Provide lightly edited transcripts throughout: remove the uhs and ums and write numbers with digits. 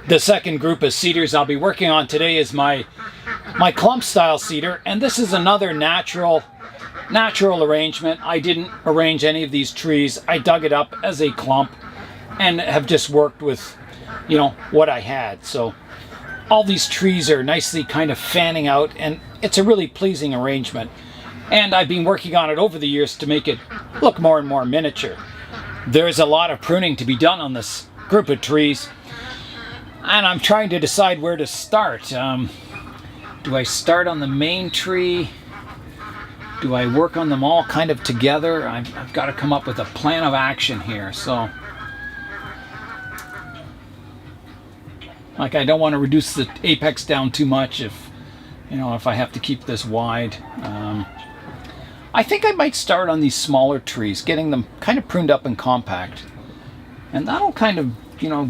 The second group of cedars I'll be working on today is my clump style cedar, and this is another natural arrangement. I didn't arrange any of these trees. I dug it up as a clump and have just worked with, you know, what I had. So all these trees are nicely kind of fanning out, and it's a really pleasing arrangement. And I've been working on it over the years to make it look more and more miniature. There's a lot of pruning to be done on this group of trees, and I'm trying to decide where to start. Do I start on the main tree? Do I work on them all kind of together? I've got to come up with a plan of action here. So, like, I don't want to reduce the apex down too much if I have to keep this wide. I think I might start on these smaller trees, getting them kind of pruned up and compact. And that'll kind of,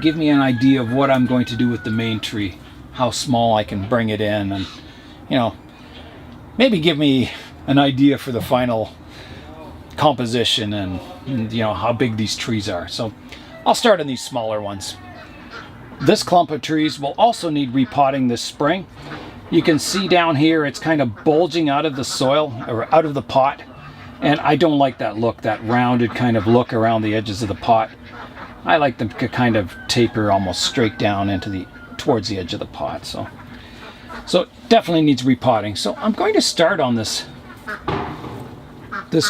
give me an idea of what I'm going to do with the main tree, how small I can bring it in, and, maybe give me an idea for the final composition and how big these trees are. So I'll start on these smaller ones. This clump of trees will also need repotting this spring. You can see down here it's kind of bulging out of the soil or out of the pot, and I don't like that look, that rounded kind of look around the edges of the pot. I like them to kind of taper almost straight down towards the edge of the pot. So it definitely needs repotting. So I'm going to start on this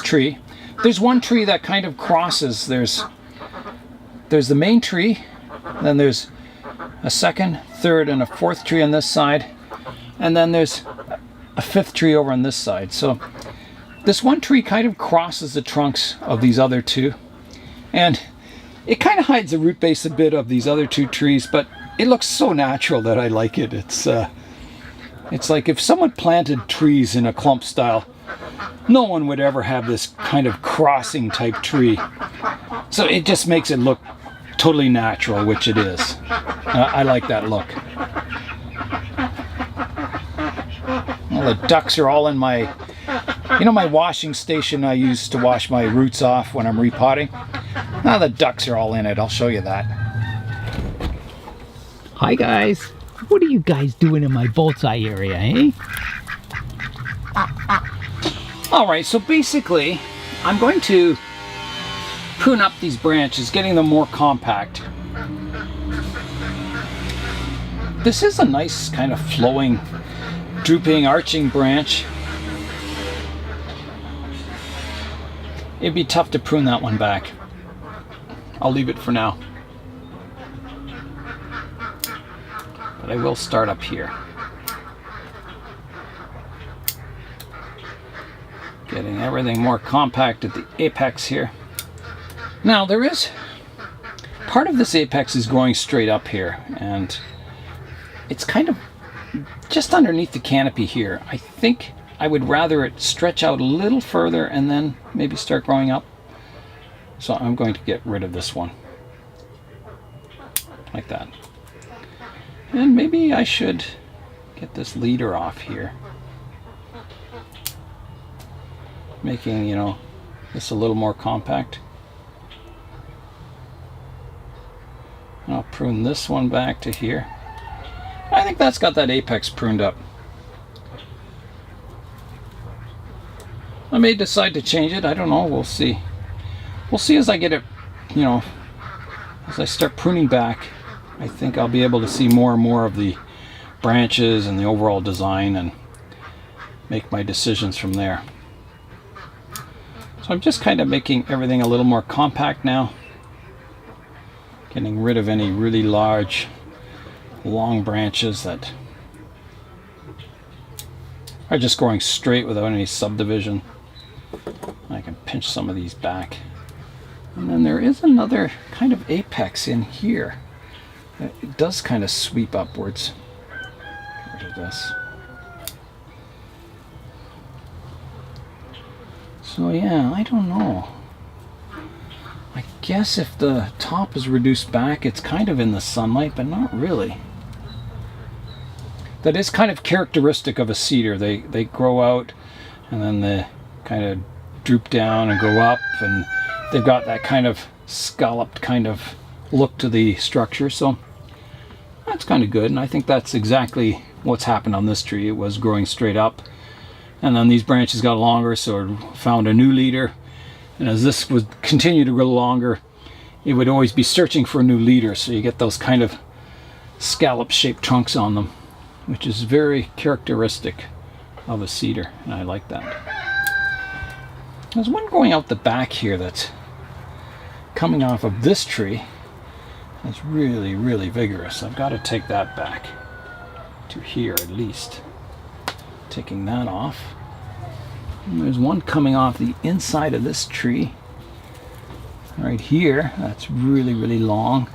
tree. There's one tree that kind of crosses. There's the main tree, then there's a second, third, and a fourth tree on this side, and then there's a fifth tree over on this side. So this one tree kind of crosses the trunks of these other two, and it kind of hides the root base a bit of these other two trees, but it looks so natural that I like it. It's like if someone planted trees in a clump style, no one would ever have this kind of crossing type tree. So it just makes it look totally natural, which it is. I like that look. Well, the ducks are all in my washing station I use to wash my roots off when I'm repotting. Now the ducks are all in it. I'll show you that. Hi guys. What are you guys doing in my bonsai area, eh? Alright, so basically I'm going to prune up these branches, getting them more compact. This is a nice kind of flowing, drooping, arching branch. It'd be tough to prune that one back. I'll leave it for now. But I will start up here. Getting everything more compact at the apex here. Now there is, part of this apex is going straight up here, and it's kind of just underneath the canopy here. I think I would rather it stretch out a little further and then maybe start growing up. So I'm going to get rid of this one. Like that. And maybe I should get this leader off here. Making, this a little more compact. And I'll prune this one back to here. I think that's got that apex pruned up. I may decide to change it. I don't know. We'll see. We'll see as I get it, as I start pruning back. I think I'll be able to see more and more of the branches and the overall design and make my decisions from there. So I'm just kind of making everything a little more compact now. Getting rid of any really large, long branches that are just growing straight without any subdivision. I can pinch some of these back. And then there is another kind of apex in here. It does kind of sweep upwards. Get rid of this. So yeah, I don't know. I guess if the top is reduced back, it's kind of in the sunlight, but not really. That is kind of characteristic of a cedar. They grow out and then they kind of droop down and go up, and they've got that kind of scalloped kind of look to the structure. So that's kind of good, and I think that's exactly what's happened on this tree. It was growing straight up, and then these branches got longer, so it found a new leader. And as this would continue to grow longer, it would always be searching for a new leader, so you get those kind of scallop-shaped trunks on them, which is very characteristic of a cedar, and I like that. There's one going out the back here that's coming off of this tree. That's really, really vigorous. I've got to take that back to here at least. Taking that off. And there's one coming off the inside of this tree right here. That's really, really long.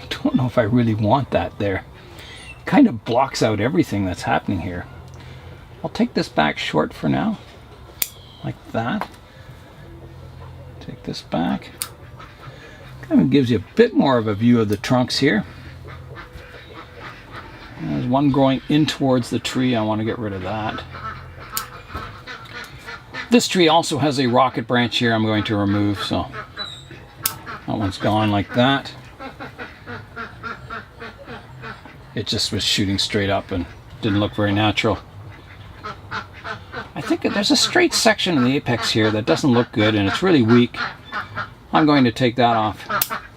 I don't know if I really want that there. It kind of blocks out everything that's happening here. I'll take this back short for now, like that. Take this back. Kind of gives you a bit more of a view of the trunks here. There's one growing in towards the tree. I want to get rid of that. This tree also has a rocket branch here I'm going to remove, so that one's gone like that. It just was shooting straight up and didn't look very natural. I think there's a straight section in the apex here that doesn't look good, and it's really weak. I'm going to take that off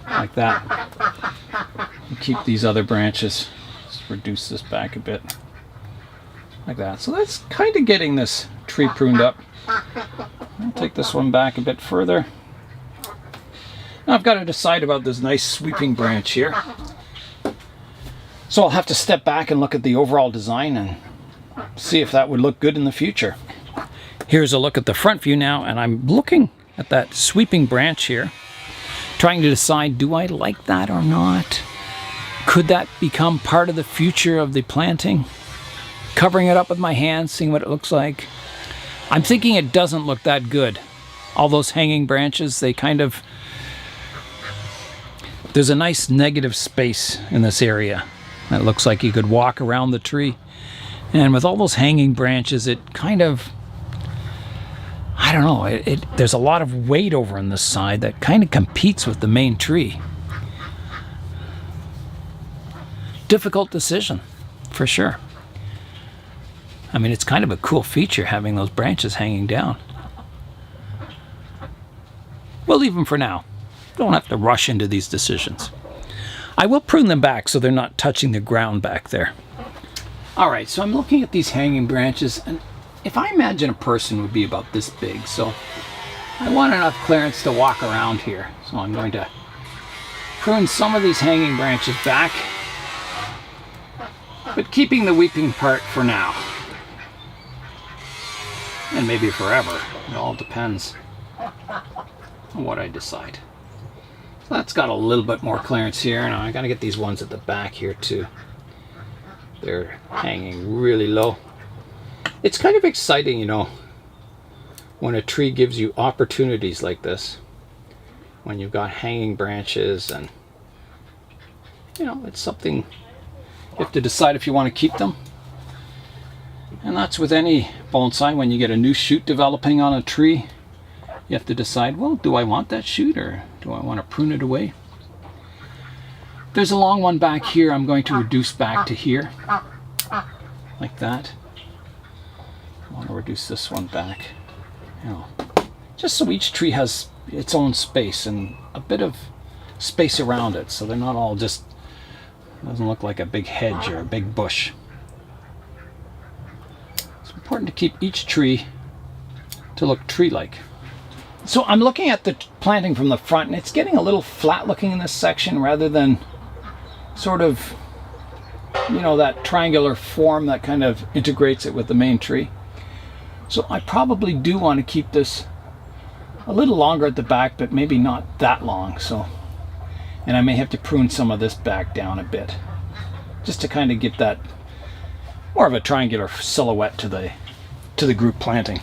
like that and keep these other branches. Let's reduce this back a bit like that. So that's kind of getting this tree pruned up. I'll take this one back a bit further. Now I've got to decide about this nice sweeping branch here. So I'll have to step back and look at the overall design and see if that would look good in the future. Here's a look at the front view now, and I'm looking at that sweeping branch here, trying to decide, do I like that or not? Could that become part of the future of the planting? Covering it up with my hands, seeing what it looks like. I'm thinking it doesn't look that good. All those hanging branches, they kind of... There's a nice negative space in this area. It looks like you could walk around the tree. And with all those hanging branches, it kind of... I don't know, there's a lot of weight over on this side that kind of competes with the main tree. Difficult decision, for sure. I mean, it's kind of a cool feature having those branches hanging down. We'll leave them for now. Don't have to rush into these decisions. I will prune them back so they're not touching the ground back there. Alright, so I'm looking at these hanging branches, and if I imagine a person would be about this big, so I want enough clearance to walk around here. So I'm going to prune some of these hanging branches back, but keeping the weeping part for now. And maybe forever. It all depends on what I decide. So that's got a little bit more clearance here. Now I gotta get these ones at the back here too. They're hanging really low. It's kind of exciting, you know, when a tree gives you opportunities like this. When you've got hanging branches, and, you know, it's something you have to decide if you want to keep them. And that's with any bonsai. When you get a new shoot developing on a tree, you have to decide, well, do I want that shoot, or do I want to prune it away? There's a long one back here I'm going to reduce back to here, like that. I want to reduce this one back, you know, just so each tree has its own space and a bit of space around it, so they're not all just, doesn't look like a big hedge or a big bush. It's important to keep each tree to look tree-like. So I'm looking at the planting from the front, and it's getting a little flat looking in this section rather than sort of, you know, that triangular form that kind of integrates it with the main tree. So I probably do want to keep this a little longer at the back, but maybe not that long. So, and I may have to prune some of this back down a bit, just to kind of get that more of a triangular silhouette to the group planting.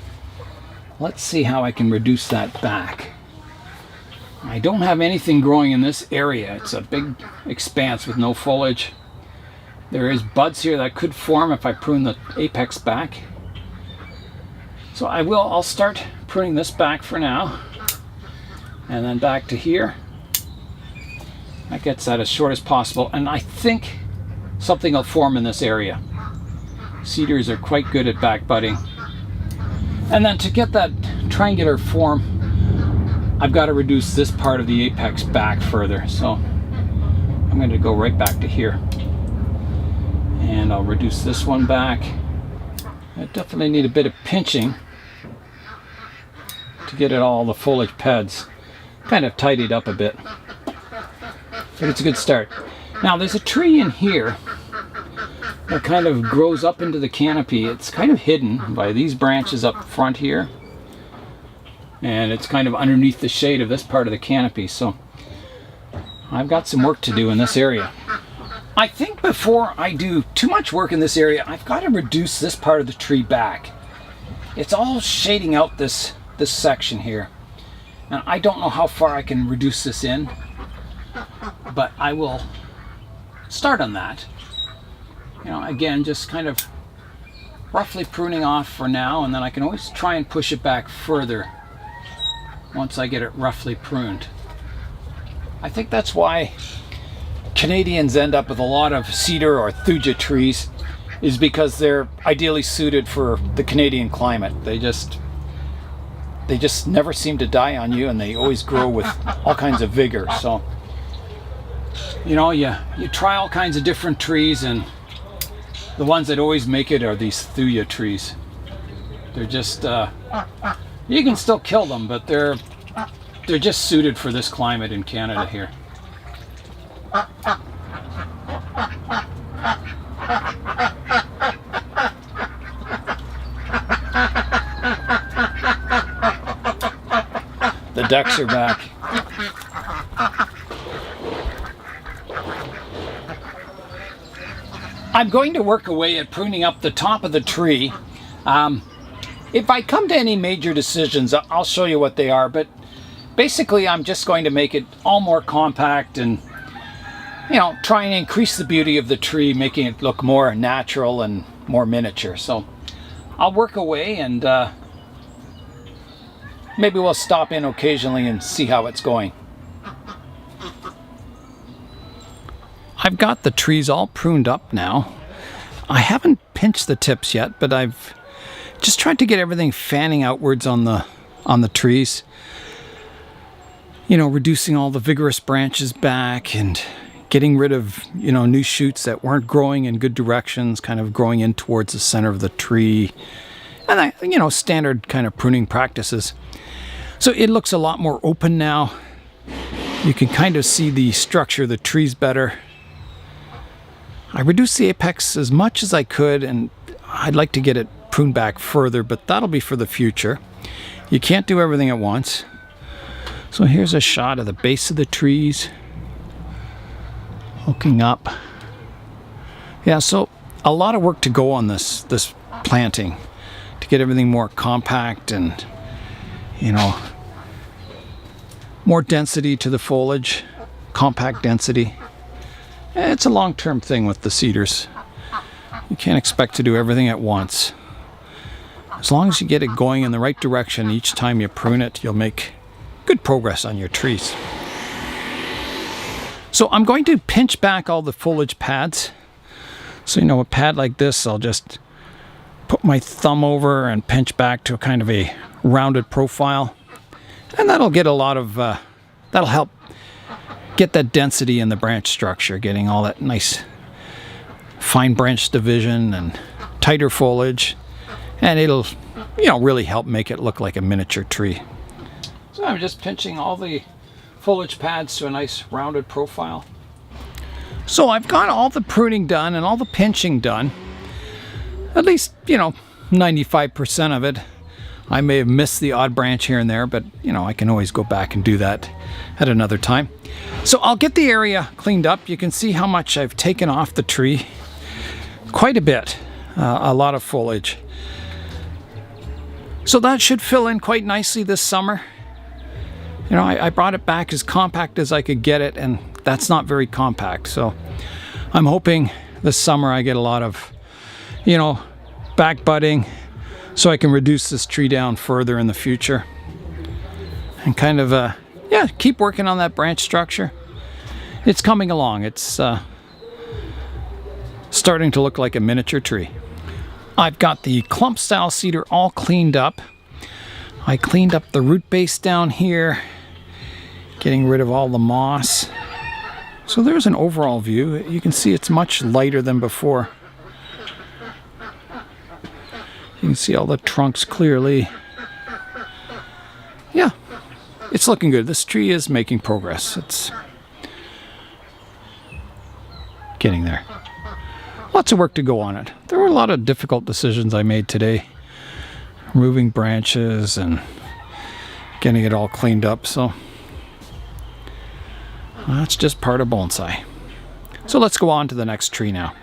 Let's see how I can reduce that back. I don't have anything growing in this area. It's a big expanse with no foliage. There is buds here that could form if I prune the apex back. So I'll start pruning this back for now, and then back to here. That gets that as short as possible, and I think something will form in this area. Cedars are quite good at back budding. And then to get that triangular form, I've got to reduce this part of the apex back further. So I'm going to go right back to here. And I'll reduce this one back. I definitely need a bit of pinching to get it all the foliage pads kind of tidied up a bit. But it's a good start. Now there's a tree in here that kind of grows up into the canopy. It's kind of hidden by these branches up front here. And it's kind of underneath the shade of this part of the canopy. So I've got some work to do in this area. I think before I do too much work in this area, I've got to reduce this part of the tree back. It's all shading out this section here. And I don't know how far I can reduce this in, but I will start on that. You know, again, just kind of roughly pruning off for now, and then I can always try and push it back further once I get it roughly pruned. I think that's why Canadians end up with a lot of cedar or thuja trees, is because they're ideally suited for the Canadian climate. They just never seem to die on you, and they always grow with all kinds of vigor. So, you know, you try all kinds of different trees, and the ones that always make it are these thuja trees. They're just, you can still kill them, but they're just suited for this climate in Canada here. The ducks are back. I'm going to work away at pruning up the top of the tree. If I come to any major decisions, I'll show you what they are, but basically I'm just going to make it all more compact and, you know, try and increase the beauty of the tree, making it look more natural and more miniature. So I'll work away, and maybe we'll stop in occasionally and see how it's going. I've got the trees all pruned up now. I haven't pinched the tips yet, but I've just tried to get everything fanning outwards on the trees. You know, reducing all the vigorous branches back and getting rid of, you know, new shoots that weren't growing in good directions, kind of growing in towards the center of the tree. And, you know, standard kind of pruning practices. So it looks a lot more open now. You can kind of see the structure of the trees better. I reduced the apex as much as I could, and I'd like to get it pruned back further, but that'll be for the future. You can't do everything at once. So here's a shot of the base of the trees, hooking up. Yeah, so a lot of work to go on this planting to get everything more compact and, you know, more density to the foliage, compact density. It's a long-term thing with the cedars. You can't expect to do everything at once. As long as you get it going in the right direction each time you prune it, you'll make good progress on your trees. So I'm going to pinch back all the foliage pads. So, you know, a pad like this, I'll just put my thumb over and pinch back to a kind of a rounded profile. And that'll get a lot of, that'll help get that density in the branch structure, getting all that nice fine branch division and tighter foliage. And it'll, you know, really help make it look like a miniature tree. So I'm just pinching all the foliage pads to a nice rounded profile. So I've got all the pruning done and all the pinching done. At least, you know, 95% of it. I may have missed the odd branch here and there, but, you know, I can always go back and do that at another time. So I'll get the area cleaned up. You can see how much I've taken off the tree. Quite a bit. A lot of foliage. So that should fill in quite nicely this summer. You know, I brought it back as compact as I could get it, and that's not very compact. So I'm hoping this summer I get a lot of, you know, back budding, so I can reduce this tree down further in the future. And kind of, yeah, keep working on that branch structure. It's coming along. It's starting to look like a miniature tree. I've got the clump style cedar all cleaned up. I cleaned up the root base down here, getting rid of all the moss. So there's an overall view. You can see it's much lighter than before. You can see all the trunks clearly. Yeah, it's looking good. This tree is making progress. It's getting there. Lots of work to go on it. There were a lot of difficult decisions I made today. Removing branches and getting it all cleaned up. So that's just part of bonsai. So let's go on to the next tree now.